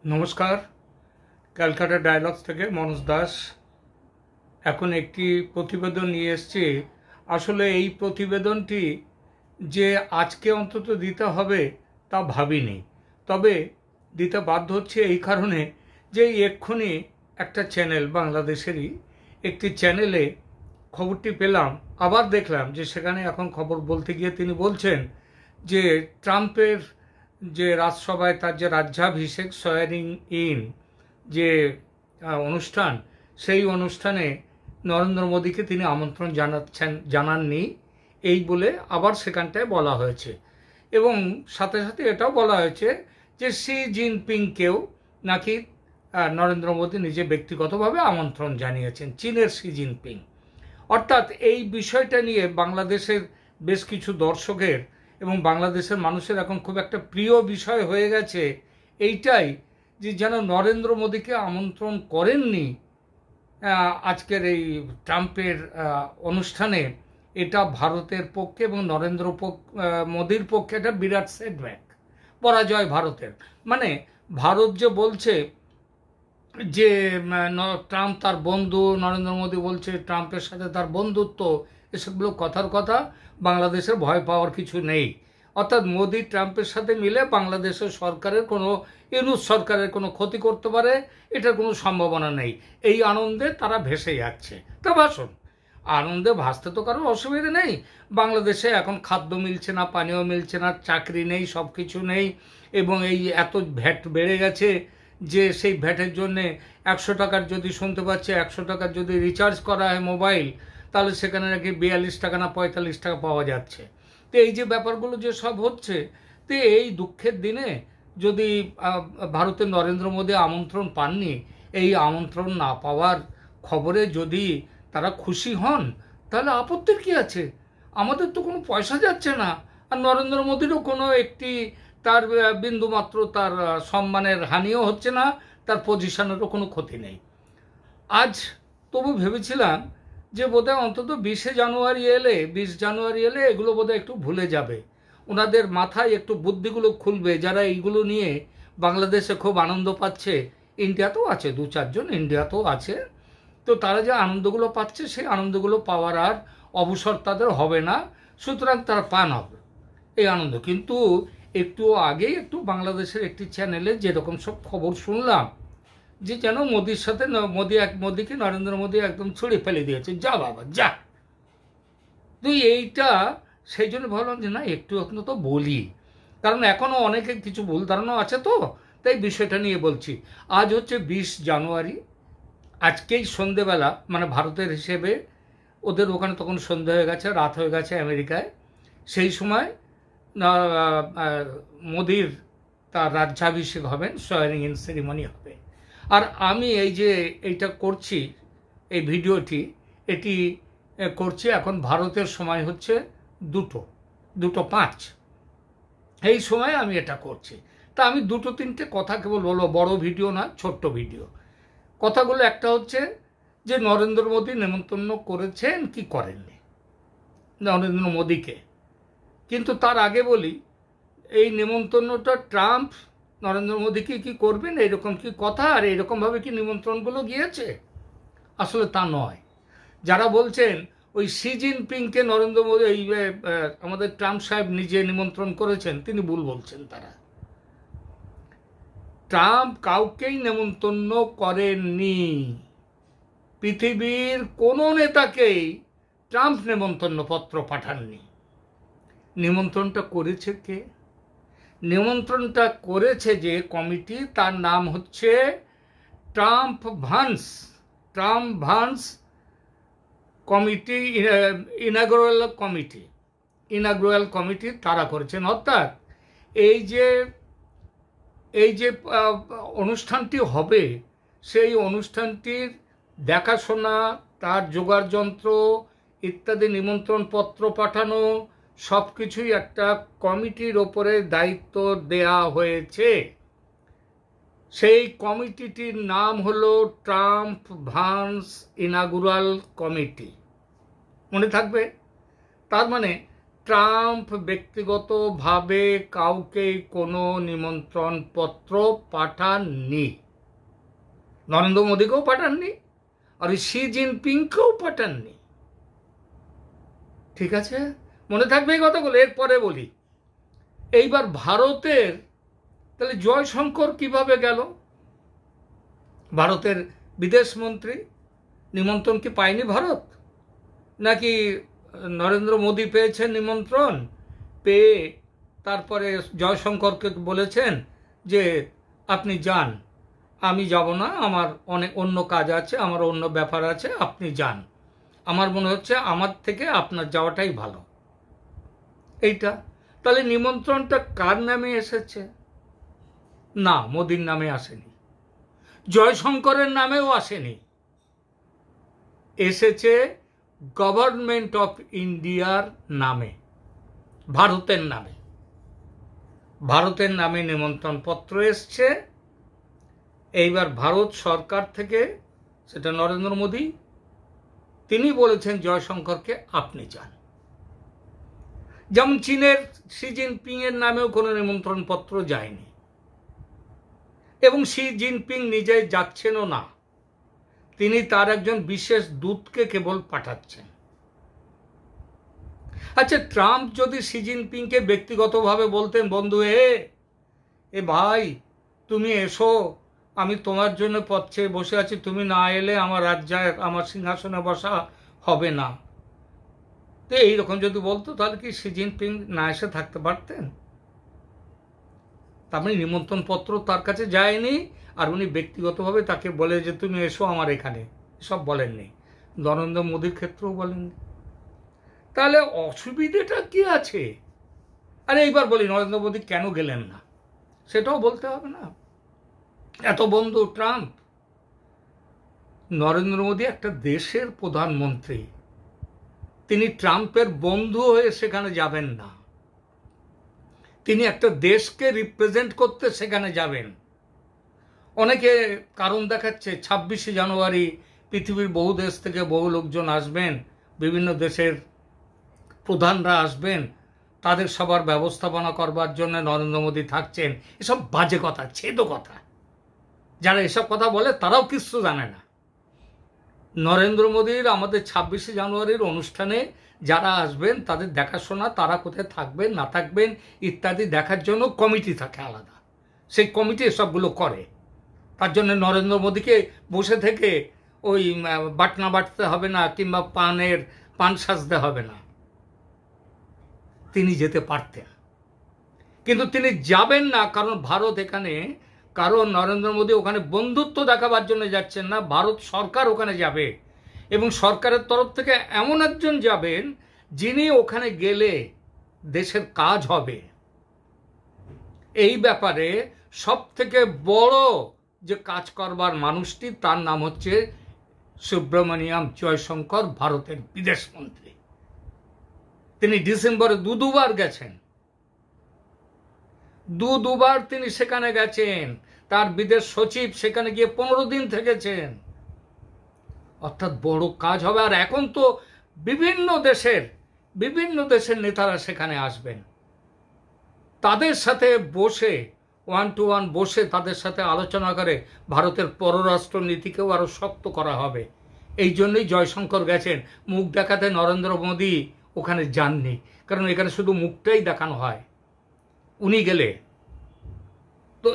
নমস্কার, ক্যালকাটা ডায়ালগস থেকে মনোজ দাস। এখন একটি প্রতিবেদন নিয়ে এসেছি। আসলে এই প্রতিবেদনটি যে আজকে অন্তত দিতে হবে তা ভাবিনি, তবে দিতে বাধ্য হচ্ছে এই কারণে যে এক্ষুনি একটা চ্যানেল, বাংলাদেশেরই একটি চ্যানেলে খবরটি পেলাম, আবার দেখলাম যে সেখানে এখন খবর বলতে গিয়ে তিনি বলছেন যে ট্রাম্পের যে রাজসভায় তার যে রাজ্যাভিষেক সোয়ারিং ইন যে অনুষ্ঠান, সেই অনুষ্ঠানে নরেন্দ্র মোদীকে তিনি আমন্ত্রণ জানাননি, এই বলে আবার সেখানটায় বলা হয়েছে। এবং সাথে সাথে এটাও বলা হয়েছে যে শি জিনপিংকেও নাকি নরেন্দ্র মোদী নিজে ব্যক্তিগতভাবে আমন্ত্রণ জানিয়েছেন, চীনের শি জিনপিং। অর্থাৎ এই বিষয়টা নিয়ে বাংলাদেশের বেশ কিছু দর্শকের এবং বাংলাদেশের মানুষের এখন খুব একটা প্রিয় বিষয় হয়ে গেছে এইটাই, যে যেন নরেন্দ্র মোদীকে আমন্ত্রণ করেননি আজকের এই ট্রাম্পের অনুষ্ঠানে। এটা ভারতের পক্ষে এবং নরেন্দ্র মোদীর পক্ষে এটা বিরাট সেটব্যাক, পরাজয় ভারতের। মানে ভারত যে বলছে যে ট্রাম্প তার বন্ধু, নরেন্দ্র মোদী বলছে ট্রাম্পের সাথে তার বন্ধুত্ব, এসবগুলো কথার কথা, বাংলাদেশের ভয় পাওয়ার কিছু নেই। অর্থাৎ মোদী ট্রাম্পের সাথে মিলে বাংলাদেশের সরকারের কোনো, ইউনূস সরকারের কোনো ক্ষতি করতে পারে এটার কোনো সম্ভাবনা নেই। এই আনন্দে তারা ভেসে যাচ্ছে। তা ভাসুন, আনন্দে ভাসতে তো কারো অসুবিধা নেই। বাংলাদেশে এখন খাদ্য মিলছে না, পানীয় মিলছে না, চাকরি নেই, সব কিছু নেই, এবং এই এত ভ্যাট বেড়ে গেছে যে সেই ভ্যাটের জন্যে 100 টাকার, যদি শুনতে পাচ্ছে 100 টাকার যদি রিচার্জ করা হয় মোবাইল, তাহলে সেখানে নাকি 42 টাকা না 45 টাকা পাওয়া যাচ্ছে। তো এই যে ব্যাপারগুলো যে সব হচ্ছে, তো এই দুঃখের দিনে যদি ভারতের নরেন্দ্র মোদী আমন্ত্রণ পাননি, এই আমন্ত্রণ না পাওয়ার খবরে যদি তারা খুশি হন, তাহলে আপত্তির কি আছে? আমাদের তো কোনো পয়সা যাচ্ছে না, আর নরেন্দ্র মোদীরও কোনো একটি তার বিন্দুমাত্র তার সম্মানের হানিও হচ্ছে না, তার পজিশনেরও কোনো ক্ষতি নেই। আজ তবু ভেবেছিলাম যে বোধহয় অন্তত 20 জানুয়ারি এলে এগুলো বোধহয় একটু ভুলে যাবে, ওনাদের মাথায় একটু বুদ্ধিগুলো খুলবে, যারা এইগুলো নিয়ে বাংলাদেশে খুব আনন্দ পাচ্ছে। ইন্ডিয়াতেও আছে 2-4 জন, ইন্ডিয়াতেও আছে। তো তারা যে আনন্দগুলো পাচ্ছে, সেই আনন্দগুলো পাওয়ার আর অবসর তাদের হবে না, সুতরাং তারা পান হবে এই আনন্দ। কিন্তু একটু আগেই একটু বাংলাদেশের একটি চ্যানেলে যেরকম সব খবর শুনলাম, যে যেন মোদির সাথে মোদীকে নরেন্দ্র মোদী একদম ছুঁড়ে ফেলে দিয়েছে, যা বাবা যা তুই এইটা। সেই জন্য ভাবলাম যে না, একটু তো বলি, কারণ এখনও অনেকে কিছু ভুল ধারণা আছে, তো তাই বিষয়টা নিয়ে বলছি। আজ হচ্ছে 20 জানুয়ারি। আজকেই সন্ধেবেলা, মানে ভারতের হিসেবে ওদের ওখানে তখন সন্ধে হয়ে গেছে, রাত হয়ে গেছে আমেরিকায়। সেই সময় মোদির তার রাজ্যাভিষেক হবেন, সোয়ারিং ইন সেরিমনি হবে। আর আমি এই যে এইটা করছি, এই ভিডিওটি এটি করছি এখন ভারতের সময় হচ্ছে 2:05, এই সময় আমি এটা করছি। তা আমি 2-3টে কথা কেবল বলবো, বড় ভিডিও না, ছোট্ট ভিডিও। কথাগুলো একটা হচ্ছে যে নরেন্দ্র মোদী নেমন্তন্ন করেছেন কি করেননি নরেন্দ্র মোদীকে। কিন্তু তার আগে বলি, এই নেমন্তন্নটা ট্রাম্প নরেন্দ্র মোদীকে কি করবেন এইরকম কি কথা, আর এইরকমভাবে কি নিমন্ত্রণগুলো গিয়েছে? আসলে তা নয়। যারা বলছেন ওই শি জিনপিংকে নরেন্দ্র মোদী, এই আমাদের ট্রাম্প সাহেব নিজে নিমন্ত্রণ করেছেন, তিনি ভুল বলছেন। তারা, ট্রাম্প কাউকেই নেমন্তন্ন করেননি। পৃথিবীর কোনো নেতাকেই ট্রাম্প নেমন্তন্ন পত্র পাঠাননি। নিমন্ত্রণটা করেছে কে? নিমন্ত্রণটা করেছে যে কমিটি, তার নাম হচ্ছে Trump Vance committee, inaugural committee তারা করেছেন। অর্থাৎ এই যে অনুষ্ঠানটি হবে, সেই অনুষ্ঠানটির দেখাশোনা, তার জোগাড় যন্ত্র ইত্যাদি, নিমন্ত্রণ পত্র পাঠানো, সব কিছুই একটা কমিটির ওপরে দায়িত্ব দেয়া হয়েছে। সেই কমিটিটির নাম হলো ট্রাম্প ভান্স ইনাগুরাল কমিটি, মনে থাকবে। তার মানে ট্রাম্প ব্যক্তিগতভাবে কাউকে কোনো নিমন্ত্রণ পত্র পাঠাননি, নরেন্দ্র মোদীকেও পাঠাননি, আর শি জিনপিংকেও পাঠাননি। ঠিক আছে, মনে থাকবে এই কথাগুলো, এরপরে বলি। এইবার ভারতের তাহলে জয়শঙ্কর কিভাবে গেল? ভারতের বিদেশমন্ত্রী নিমন্ত্রণ কি পায়নি ভারত? নাকি নরেন্দ্র মোদী পেয়েছেন নিমন্ত্রণ, পেয়ে তারপরে জয়শঙ্করকে বলেছেন যে আপনি যান, আমি যাব না, আমার অনেক অন্য কাজ আছে, আমার অন্য ব্যাপার আছে, আপনি যান, আমার মনে হচ্ছে আমার থেকে আপনার যাওয়াটাই ভালো। এইটা তাহলে নিমন্ত্রণটা কার নামে এসেছে? না, মোদির নামে আসেনি, জয়শঙ্করের নামেও আসেনি, এসেছে গভর্নমেন্ট অফ ইন্ডিয়ার নামে, ভারতের নামে। ভারতের নামে নিমন্ত্রণ পত্র এসছে। এইবার ভারত সরকার থেকে, সেটা নরেন্দ্র মোদী, তিনি বলেছেন জয়শঙ্করকে আপনি যান। যেমন চীনের শি জিনপিং এর নামেও কোনো নিমন্ত্রণ পত্র যায়নি, এবং শি জিনপিং নিজে যাচ্ছেনও না, তিনি তার একজন বিশেষ দূতকে কেবল পাঠাচ্ছেন। আচ্ছা, ট্রাম্প যদি শি জিনপিংকে ব্যক্তিগতভাবে বলতেন, বন্ধু এ ভাই তুমি এসো, আমি তোমার জন্য পথ চেয়ে বসে আছি, তুমি না এলে আমার রাজ্যে আমার সিংহাসনে বসা হবে না, তো এইরকম যদি বলতো, তাহলে কি শি জিনপিং না এসে থাকতে পারতেন? তার মানে নিমন্ত্রণ পত্র তার কাছে যায়নি, আর উনি ব্যক্তিগতভাবে তাকে বলে যে তুমি এসো আমার এখানে, সব বলেননি। নরেন্দ্র মোদীর ক্ষেত্রেও বলেননি। তাহলে অসুবিধাটা কি আছে? আরে এইবার বলি, নরেন্দ্র মোদী কেন গেলেন না সেটাও বলতে হবে না? এত বন্ধু ট্রাম্প। নরেন্দ্র মোদী একটা দেশের প্রধানমন্ত্রী, তিনি ট্রাম্পের বন্ধু হয়ে সেখানে যাবেন না, তিনি একটা দেশকে রিপ্রেজেন্ট করতে সেখানে যাবেন। অনেকে কারণ দেখাচ্ছে 26শে জানুয়ারি পৃথিবীর বহু দেশ থেকে বহু লোকজন আসবেন, বিভিন্ন দেশের প্রধানরা আসবেন, তাদের সবার ব্যবস্থাপনা করবার জন্য নরেন্দ্র মোদী থাকছেন। এসব বাজে কথা, ছেদ কথা। যারা এসব কথা বলে তারাও কিছু জানে না। নরেন্দ্র মোদীর আমাদের 26শে জানুয়ারির অনুষ্ঠানে যারা আসবেন তাদের দেখাশোনা, তারা কোথায় থাকবেন না থাকবেন ইত্যাদি দেখার জন্য কমিটি থাকে আলাদা, সেই কমিটি এসবগুলো করে। তার জন্য নরেন্দ্র মোদীকে বসে থেকে ওই বাটনা বাটতে হবে না, কিংবা পান সাজতে হবে না, তিনি যেতে পারতেন। কিন্তু তিনি যাবেন না, কারণ ভারত এখানে, কারণ নরেন্দ্র মোদী ওখানে বন্ধুত্ব দেখাবার জন্য যাচ্ছেন না, ভারত সরকার ওখানে যাবে, এবং সরকারের তরফ থেকে এমন একজন যাবেন যিনি ওখানে গেলে দেশের কাজ হবে। এই ব্যাপারে সব থেকে বড় যে কাজ করবার মানুষটি, তার নাম হচ্ছে সুব্রমণিয়াম জয়শঙ্কর, ভারতের বিদেশমন্ত্রী। তিনি ডিসেম্বরে দুবার গেছেন, দুবার তিনি সেখানে গেছেন। তার বিদেশ সচিব সেখানে গিয়ে 15 দিন থেকেছেন। অর্থাৎ বড় কাজ হবে। আর এখন তো বিভিন্ন দেশের নেতারা সেখানে আসবেন, তাদের সাথে বসে 1-to-1 বসে তাদের সাথে আলোচনা করে ভারতের পররাষ্ট্র নীতিকেও আরো শক্ত করা হবে। এই জন্যই জয়শঙ্কর গেছেন। মুখ দেখাতে নরেন্দ্র মোদী ওখানে যাননি, কারণ এখানে শুধু মুখটাই দেখানো হয়। উনি গেলে তো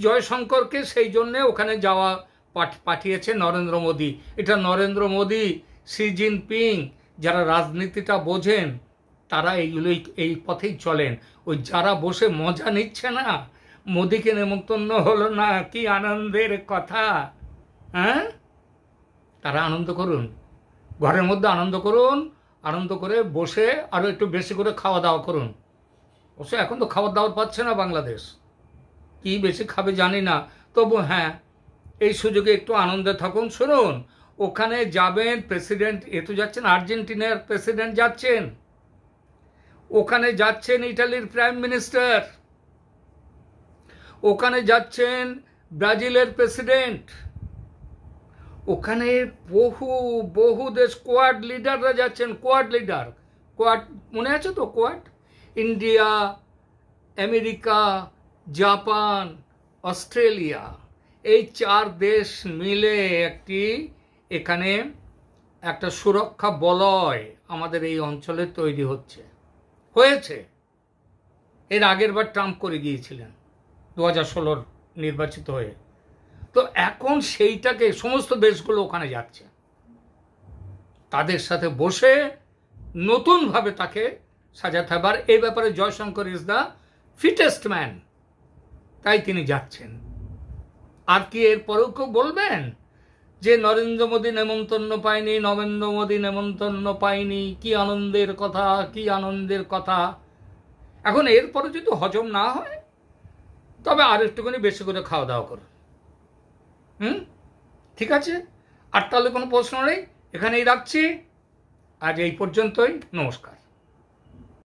জয়শঙ্করকে সেই জন্য ওখানে যাওয়া পাঠিয়েছে নরেন্দ্র মোদী। এটা নরেন্দ্র মোদী, শি জিনপিং, যারা রাজনীতিটা বোঝেন তারা এই পথেই চলেন। ওই যারা বসে মজা নিচ্ছে না, মোদীকে নেমন্তন্ন হলো না, কি আনন্দের কথা, হ্যাঁ? তারা আনন্দ করুন, ঘরের মধ্যে আনন্দ করুন, আনন্দ করে বসে আরো একটু বেশি করে খাওয়া দাওয়া করুন। অবশ্য এখন তো খাবার দাবার পাচ্ছে না বাংলাদেশ, কি বেশি খাবে জানি না, তবু হ্যাঁ, এই সুযোগে একটু আনন্দে থাকুন। শুনুন, ওখানে যাবেন প্রেসিডেন্ট, তো যাচ্ছেন আর্জেন্টিনার প্রেসিডেন্ট যাচ্ছেন, ওখানে যাচ্ছেন ইটালির প্রাইম মিনিস্টার, ওখানে যাচ্ছেন ব্রাজিলের প্রেসিডেন্ট, ওখানে বহু দেশ কোয়াড লিডাররা যাচ্ছেন। কোয়াড লিডার কোয়াড মনে আছে তো? Quad India, America, Japan, Australia, এই 4 দেশ মিলে এখানে একটা সুরক্ষা বলয় আমাদের এই অঞ্চলে তৈরি হয়েছে। এর আগের বার ট্রাম্প করে গিয়েছিলেন 2016 নির্বাচিত হয়ে। তো এখন সেইটাকে সমস্ত দেশগুলো ওখানে যাচ্ছে, তাদের সাথে বসে নতুনভাবে তাকে সাজাতে হবে। আর এই ব্যাপারে Jaishankar is the fittest man, তাই তিনি যাচ্ছেন। আর কি এরপরেও কেউ বলবেন যে নরেন্দ্র মোদী নেমন্তন্ন পায়নি, নরেন্দ্র মোদী নেমন্তন্ন পায়নি, কি আনন্দের কথা, কি আনন্দের কথা। এখন এরপরে যদি হজম না হয় তবে আর একটুখানি বেশি করে খাওয়া দাওয়া করুন। ঠিক আছে? আর তাহলে কোনো প্রশ্ন নেই, এখানেই রাখছি। আজ এই পর্যন্তই। নমস্কার।